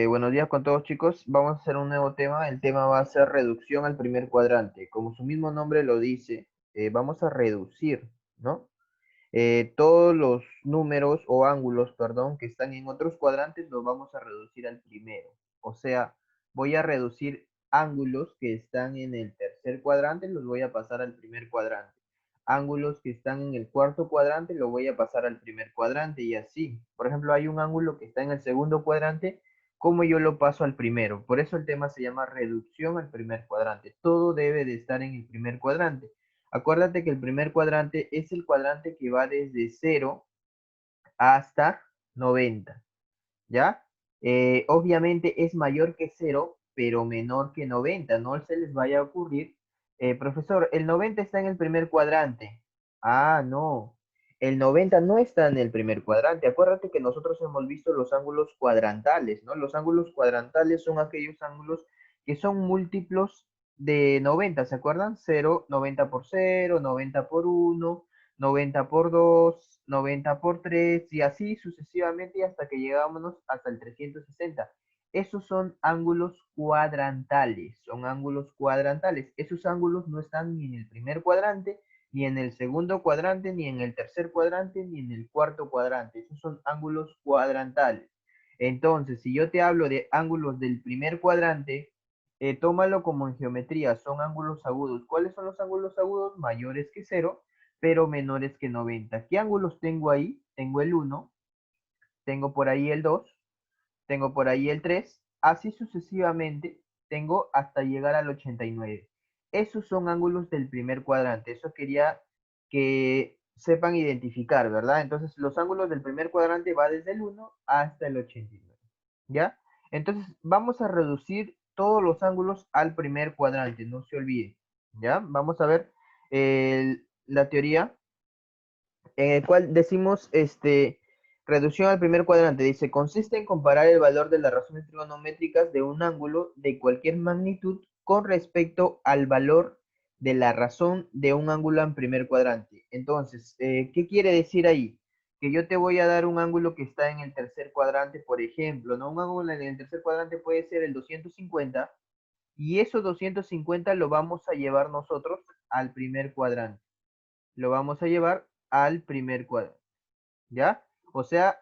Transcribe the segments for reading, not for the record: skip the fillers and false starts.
Buenos días con todos chicos. Vamos a hacer un nuevo tema. El tema va a ser reducción al primer cuadrante. Como su mismo nombre lo dice, vamos a reducir, ¿no? Todos los números o ángulos, perdón, que están en otros cuadrantes los vamos a reducir al primero. O sea, voy a reducir ángulos que están en el tercer cuadrante, los voy a pasar al primer cuadrante. Ángulos que están en el cuarto cuadrante, lo voy a pasar al primer cuadrante y así. Por ejemplo, hay un ángulo que está en el segundo cuadrante, ¿cómo yo lo paso al primero? Por eso el tema se llama reducción al primer cuadrante. Todo debe de estar en el primer cuadrante. Acuérdate que el primer cuadrante es el cuadrante que va desde 0 hasta 90, ¿ya? Obviamente es mayor que 0, pero menor que 90. No se les vaya a ocurrir, profesor, el 90 está en el primer cuadrante. Ah, no. El 90 no está en el primer cuadrante. Acuérdate que nosotros hemos visto los ángulos cuadrantales, ¿no? Los ángulos cuadrantales son aquellos ángulos que son múltiplos de 90, ¿se acuerdan? 0, 90 por 0, 90 por 1, 90 por 2, 90 por 3 y así sucesivamente hasta que llegamos hasta el 360. Esos son ángulos cuadrantales, son ángulos cuadrantales. Esos ángulos no están ni en el primer cuadrante, ni en el segundo cuadrante, ni en el tercer cuadrante, ni en el cuarto cuadrante. Esos son ángulos cuadrantales. Entonces, si yo te hablo de ángulos del primer cuadrante, tómalo como en geometría, son ángulos agudos. ¿Cuáles son los ángulos agudos? Mayores que cero, pero menores que 90. ¿Qué ángulos tengo ahí? Tengo el 1, tengo por ahí el 2, tengo por ahí el 3, así sucesivamente tengo hasta llegar al 89. Esos son ángulos del primer cuadrante. Eso quería que sepan identificar, ¿verdad? Entonces, los ángulos del primer cuadrante va desde el 1 hasta el 89. ¿Ya? Entonces, vamos a reducir todos los ángulos al primer cuadrante, no se olvide. ¿Ya? Vamos a ver la teoría en el cual decimos, reducción al primer cuadrante, dice, consiste en comparar el valor de las razones trigonométricas de un ángulo de cualquier magnitud con respecto al valor de la razón de un ángulo en primer cuadrante. Entonces, ¿qué quiere decir ahí? Que yo te voy a dar un ángulo que está en el tercer cuadrante, por ejemplo, ¿no? Un ángulo en el tercer cuadrante puede ser el 250, y esos 250 lo vamos a llevar nosotros al primer cuadrante. Lo vamos a llevar al primer cuadrante. ¿Ya? O sea,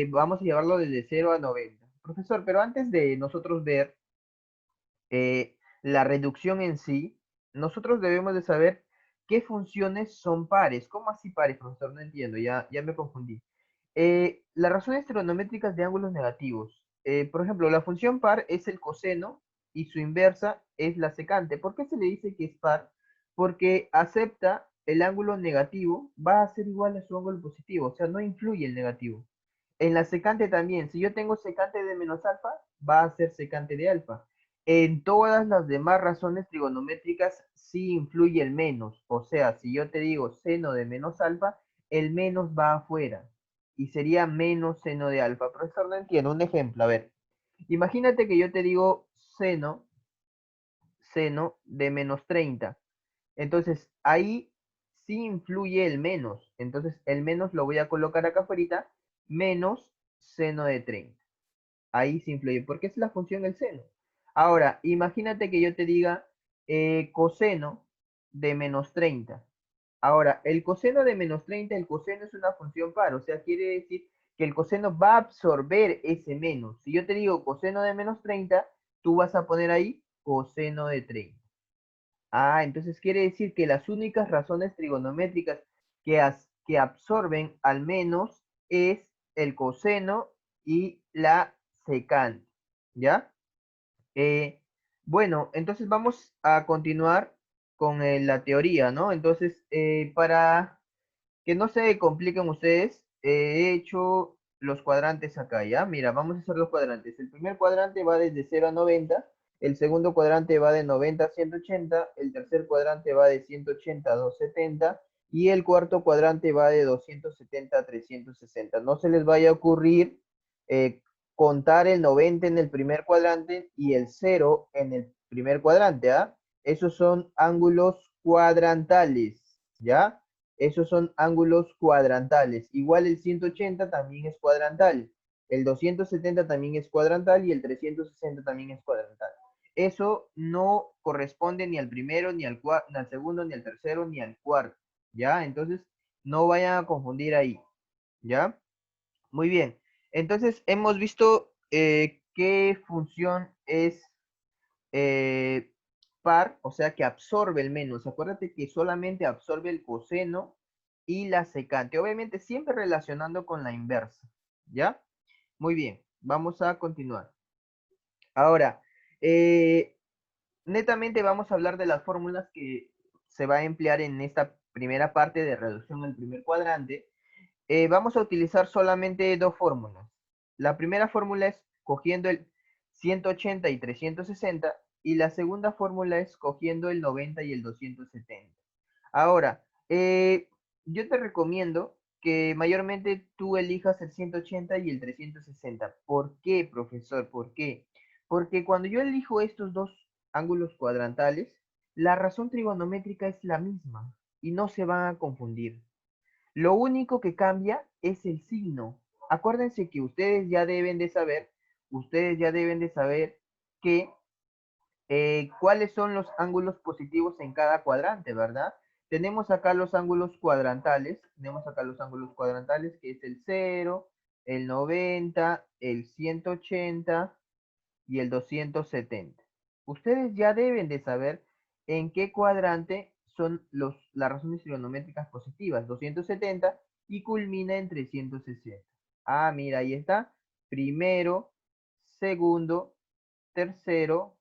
vamos a llevarlo desde 0 a 90. Profesor, pero antes de nosotros ver la reducción en sí, nosotros debemos de saber qué funciones son pares. ¿Cómo así pares, profesor? No entiendo, ya me confundí. Las razones trigonométricas de ángulos negativos. Por ejemplo, la función par es el coseno y su inversa es la secante. ¿Por qué se le dice que es par? Porque acepta el ángulo negativo, va a ser igual a su ángulo positivo, o sea, no influye el negativo. En la secante también, si yo tengo secante de menos alfa, va a ser secante de alfa. En todas las demás razones trigonométricas sí influye el menos, o sea, si yo te digo seno de menos alfa, el menos va afuera y sería menos seno de alfa. Profesor, no entiendo. Un ejemplo, a ver. Imagínate que yo te digo seno de menos 30. Entonces, ahí sí influye el menos. Entonces, el menos lo voy a colocar acá afuera, menos seno de 30. Ahí sí influye, porque es la función del seno. Ahora, imagínate que yo te diga coseno de menos 30. Ahora, el coseno de menos 30, el coseno es una función par, o sea, quiere decir que el coseno va a absorber ese menos. Si yo te digo coseno de menos 30, tú vas a poner ahí coseno de 30. Ah, entonces quiere decir que las únicas razones trigonométricas que absorben al menos es el coseno y la secante, ¿ya? Eh, bueno, entonces vamos a continuar con la teoría, ¿no? Entonces, para que no se compliquen ustedes, he hecho los cuadrantes acá, ¿ya? Mira, vamos a hacer los cuadrantes. El primer cuadrante va desde 0 a 90, el segundo cuadrante va de 90 a 180, el tercer cuadrante va de 180 a 270 y el cuarto cuadrante va de 270 a 360. No se les vaya a ocurrir eh, contar el 90 en el primer cuadrante y el 0 en el primer cuadrante, ¿ah? Esos son ángulos cuadrantales, ¿ya? Esos son ángulos cuadrantales. Igual el 180 también es cuadrantal. el 270 también es cuadrantal y el 360 también es cuadrantal. Eso no corresponde ni al primero, ni ni al segundo, ni al tercero, ni al cuarto, ¿ya? Entonces, no vayan a confundir ahí, ¿ya? Muy bien. Entonces, hemos visto qué función es eh, par, o sea que absorbe el menos. Acuérdate que solamente absorbe el coseno y la secante. Obviamente siempre relacionando con la inversa, ¿ya? Muy bien, vamos a continuar. Ahora, eh, netamente vamos a hablar de las fórmulas que se va a emplear en esta primera parte de reducción del primer cuadrante. Vamos a utilizar solamente dos fórmulas. La primera fórmula es cogiendo el 180 y 360 y la segunda fórmula es cogiendo el 90 y el 270. Ahora, yo te recomiendo que mayormente tú elijas el 180 y el 360. ¿Por qué, profesor? ¿Por qué? Porque cuando yo elijo estos dos ángulos cuadrantales, la razón trigonométrica es la misma y no se van a confundir. Lo único que cambia es el signo. Acuérdense que ustedes ya deben de saber que cuáles son los ángulos positivos en cada cuadrante, ¿verdad? Tenemos acá los ángulos cuadrantales que es el 0, el 90, el 180 y el 270. Ustedes ya deben de saber en qué cuadrante son las razones trigonométricas positivas, 270 y culmina en 360. Ah, mira, ahí está. Primero, segundo, tercero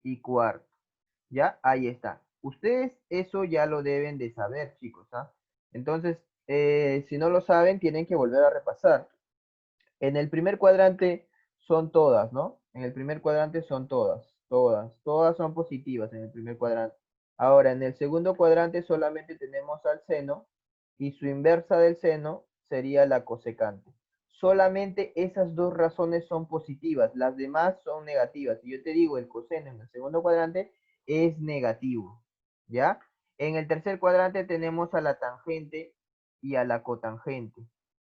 y cuarto. ¿Ya? Ahí está. Ustedes eso ya lo deben de saber, chicos, ¿ah? Entonces, si no lo saben, tienen que volver a repasar. En el primer cuadrante son todas, ¿no? En el primer cuadrante son todas son positivas en el primer cuadrante. Ahora, en el segundo cuadrante solamente tenemos al seno y su inversa del seno sería la cosecante. Solamente esas dos razones son positivas, las demás son negativas. Y yo te digo, el coseno en el segundo cuadrante es negativo, ¿ya? En el tercer cuadrante tenemos a la tangente y a la cotangente.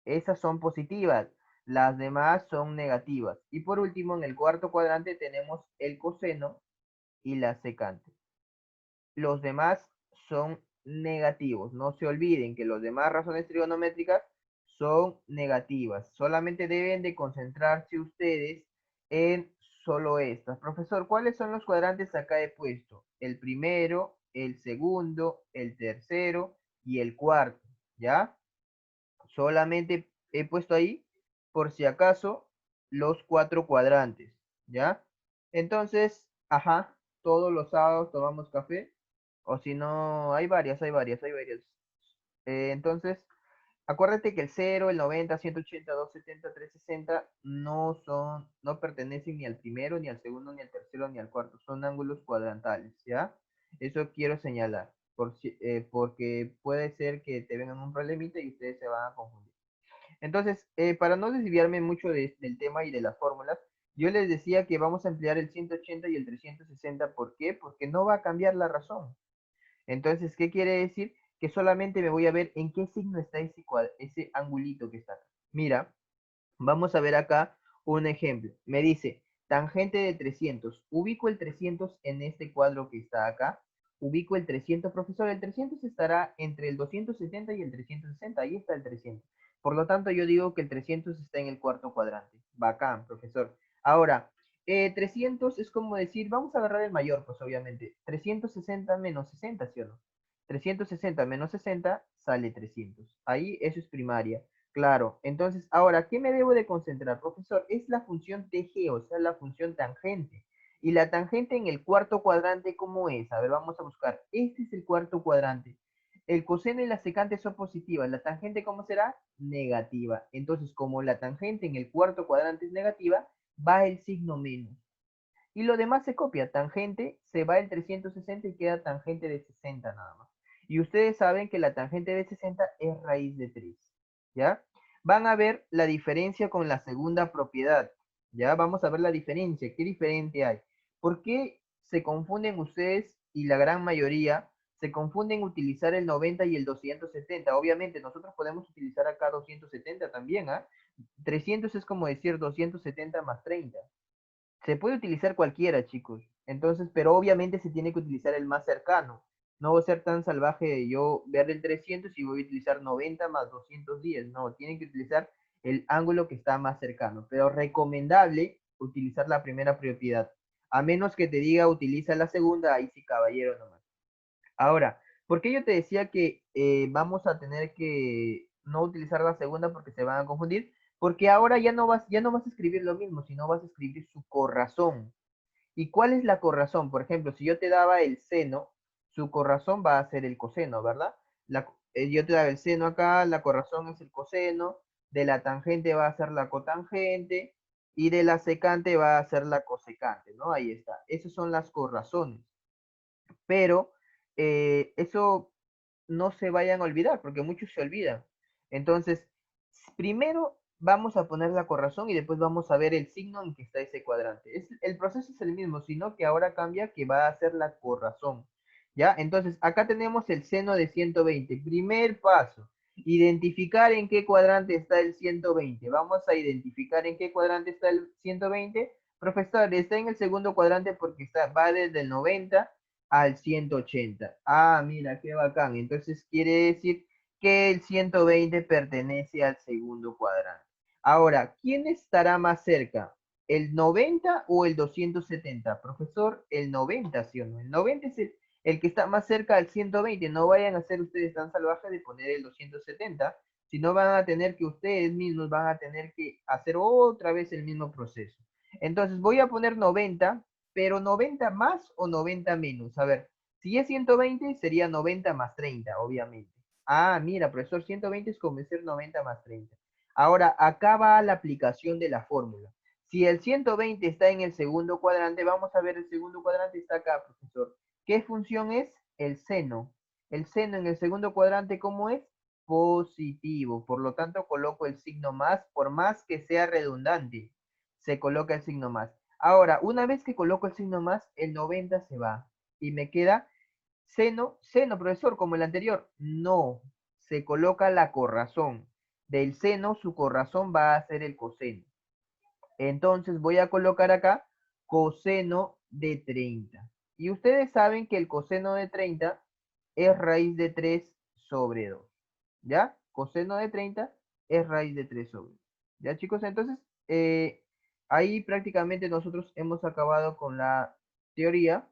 Esas son positivas. Las demás son negativas. Y por último, en el cuarto cuadrante tenemos el coseno y la secante. Los demás son negativos. No se olviden que los demás razones trigonométricas son negativas. Solamente deben de concentrarse ustedes en solo estas. Profesor, ¿cuáles son los cuadrantes acá he puesto? El primero, el segundo, el tercero y el cuarto. ¿Ya? Solamente he puesto ahí, por si acaso, los cuatro cuadrantes, ¿ya? Entonces, ajá, todos los sábados tomamos café, o si no, hay varias. Entonces, acuérdate que el 0, el 90, 180, 270, 360 no pertenecen ni al primero, ni al segundo, ni al tercero, ni al cuarto, son ángulos cuadrantales, ¿ya? Eso quiero señalar, porque puede ser que te vengan un problemita y ustedes se van a confundir. Entonces, para no desviarme mucho del tema y de las fórmulas, yo les decía que vamos a emplear el 180 y el 360. ¿Por qué? Porque no va a cambiar la razón. Entonces, ¿qué quiere decir? Que solamente me voy a ver en qué signo está ese angulito que está acá. Mira, vamos a ver acá un ejemplo. Me dice, tangente de 300. Ubico el 300 en este cuadro que está acá. Ubico el 300, profesor. El 300 estará entre el 270 y el 360. Ahí está el 300. Por lo tanto, yo digo que el 300 está en el cuarto cuadrante. Bacán, profesor. Ahora, 300 es como decir, vamos a agarrar el mayor, pues obviamente. 360 menos 60, ¿sí o no? 360 menos 60 sale 300. Ahí eso es primaria. Claro, entonces, ahora, ¿qué me debo de concentrar, profesor? Es la función TG, o sea, la función tangente. Y la tangente en el cuarto cuadrante, ¿cómo es? A ver, vamos a buscar. Este es el cuarto cuadrante. El coseno y la secante son positivas. ¿La tangente cómo será? Negativa. Entonces, como la tangente en el cuarto cuadrante es negativa, va el signo menos. Y lo demás se copia. Tangente, se va el 360 y queda tangente de 60 nada más. Y ustedes saben que la tangente de 60 es raíz de 3. ¿Ya? Van a ver la diferencia con la segunda propiedad. ¿Ya? Vamos a ver la diferencia. ¿Qué diferente hay? ¿Por qué se confunden ustedes y la gran mayoría se confunden utilizar el 90 y el 270. Obviamente, nosotros podemos utilizar acá 270 también, ¿ah? 300 es como decir 270 más 30. Se puede utilizar cualquiera, chicos. Entonces, pero obviamente se tiene que utilizar el más cercano. No voy a ser tan salvaje de yo ver el 300 y voy a utilizar 90 más 210. No, tienen que utilizar el ángulo que está más cercano. Pero recomendable utilizar la primera propiedad. A menos que te diga utiliza la segunda, ahí sí, caballero nomás. Ahora, ¿por qué yo te decía que vamos a tener que no utilizar la segunda porque se van a confundir? Porque ahora ya no vas a escribir lo mismo, sino vas a escribir su corrazón. ¿Y cuál es la corrazón? Por ejemplo, si yo te daba el seno, su corrazón va a ser el coseno, ¿verdad? Yo te daba el seno acá, la corrazón es el coseno, de la tangente va a ser la cotangente y de la secante va a ser la cosecante, ¿no? Ahí está. Esas son las corrazones. Pero eso no se vayan a olvidar, porque muchos se olvidan. Entonces, primero vamos a poner la corrazón y después vamos a ver el signo en que está ese cuadrante. El proceso es el mismo, sino que ahora cambia que va a ser la corrazón. ¿Ya? Entonces, acá tenemos el seno de 120. Primer paso, identificar en qué cuadrante está el 120. Vamos a identificar en qué cuadrante está el 120. Profesor, está en el segundo cuadrante porque va desde el 90 al 180. Ah, mira, qué bacán. Entonces quiere decir que el 120 pertenece al segundo cuadrante. Ahora, ¿quién estará más cerca? ¿El 90 o el 270? Profesor, el 90, ¿sí o no? El 90 es el que está más cerca al 120. No vayan a ser ustedes tan salvajes de poner el 270, sino van a tener que ustedes mismos van a tener que hacer otra vez el mismo proceso. Entonces voy a poner 90, pero 90 más o 90 menos. A ver, si es 120 sería 90 más 30, obviamente. Ah, mira, profesor, 120 es como decir 90 más 30. Ahora, acá va la aplicación de la fórmula. Si el 120 está en el segundo cuadrante, vamos a ver el segundo cuadrante está acá, profesor. ¿Qué función es? El seno. El seno en el segundo cuadrante, ¿cómo es? Positivo. Por lo tanto, coloco el signo más, por más que sea redundante, se coloca el signo más. Ahora, una vez que coloco el signo más, el 90 se va. Y me queda seno, profesor, como el anterior. No, se coloca la corrazón. Del seno, su corrazón va a ser el coseno. Entonces voy a colocar acá coseno de 30. Y ustedes saben que el coseno de 30 es raíz de 3 sobre 2. ¿Ya? Coseno de 30 es raíz de 3 sobre 2. ¿Ya, chicos? Entonces, ahí prácticamente nosotros hemos acabado con la teoría.